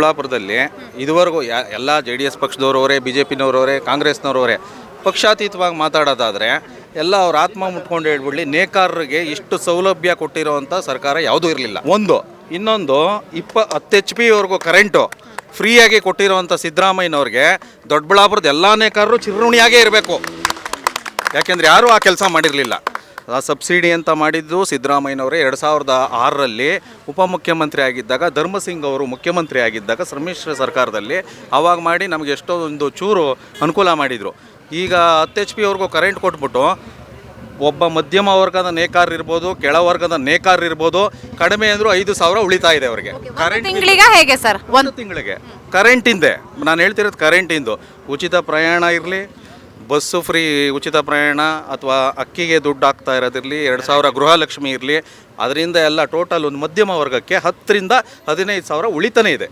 ದೊಡ್ಡಬಳ್ಳಾಪುರದಲ್ಲಿ ಇದುವರೆಗೂ ಎಲ್ಲ JDS ಪಕ್ಷದವರವರೇ, BJPನವರವರೇ, ಕಾಂಗ್ರೆಸ್ನವರವರೇ ಪಕ್ಷಾತೀತವಾಗಿ ಮಾತಾಡೋದಾದರೆ ಎಲ್ಲ ಅವ್ರ ಆತ್ಮ ಮುಟ್ಕೊಂಡು ಹೇಳ್ಬಿಡ್ಲಿ, ನೇಕಾರರಿಗೆ ಇಷ್ಟು ಸೌಲಭ್ಯ ಕೊಟ್ಟಿರೋವಂಥ ಸರ್ಕಾರ ಯಾವುದೂ ಇರಲಿಲ್ಲ. ಇನ್ನೊಂದು 10 HP ವರೆಗೂ ಕರೆಂಟು ಫ್ರೀಯಾಗಿ ಕೊಟ್ಟಿರೋವಂಥ ಸಿದ್ದರಾಮಯ್ಯನವ್ರಿಗೆ ದೊಡ್ಡಬಳ್ಳಾಪುರದ ಎಲ್ಲ ನೇಕಾರರು ಚಿರಋಣಿಯಾಗೇ ಇರಬೇಕು. ಯಾಕೆಂದರೆ ಯಾರೂ ಆ ಕೆಲಸ ಮಾಡಿರಲಿಲ್ಲ. ಆ ಸಬ್ಸಿಡಿ ಅಂತ ಮಾಡಿದ್ದು ಸಿದ್ದರಾಮಯ್ಯನವರೇ 2006ರಲ್ಲಿ ಉಪಮುಖ್ಯಮಂತ್ರಿ ಆಗಿದ್ದಾಗ, ಧರ್ಮಸಿಂಗ್ ಅವರು ಮುಖ್ಯಮಂತ್ರಿ ಆಗಿದ್ದಾಗ ಸಮ್ಮಿಶ್ರ ಸರ್ಕಾರದಲ್ಲಿ ಆವಾಗ ಮಾಡಿ ನಮಗೆ ಎಷ್ಟೋ ಒಂದು ಚೂರು ಅನುಕೂಲ ಮಾಡಿದರು. ಈಗ 10 HP ಅವ್ರಿಗೂ ಕರೆಂಟ್ ಕೊಟ್ಬಿಟ್ಟು ಒಬ್ಬ ಮಧ್ಯಮ ವರ್ಗದ ನೇಕಾರ ಇರ್ಬೋದು, ಕೆಳವರ್ಗದ ನೇಕಾರ ಇರ್ಬೋದು, ಕಡಿಮೆ ಅಂದರೂ 5,000 ಉಳಿತಾ ಇದೆ ಅವರಿಗೆ. ಕರೆಂಟ್ ತಿಂಗಳಿಗೆ ಹೇಗೆ ಸರ್? ಒಂದು ತಿಂಗಳಿಗೆ ಕರೆಂಟಿಂದೆ ನಾನು ಹೇಳ್ತಿರೋದು, ಕರೆಂಟಿಂದು ಉಚಿತ ಪ್ರಯಾಣ ಇರಲಿ, ಬಸ್ಸು ಫ್ರೀ ಉಚಿತ ಪ್ರಯಾಣ, ಅಥವಾ ಅಕ್ಕಿಗೆ ದುಡ್ಡು ಹಾಕ್ತಾ ಇರೋದಿರಲಿ, 2,000 ಗೃಹಲಕ್ಷ್ಮಿ ಇರಲಿ, ಅದರಿಂದ ಎಲ್ಲ ಟೋಟಲ್ ಒಂದು ಮಧ್ಯಮ ವರ್ಗಕ್ಕೆ 10,000 ರಿಂದ 15,000 ಉಳಿತಾನೇ ಇದೆ.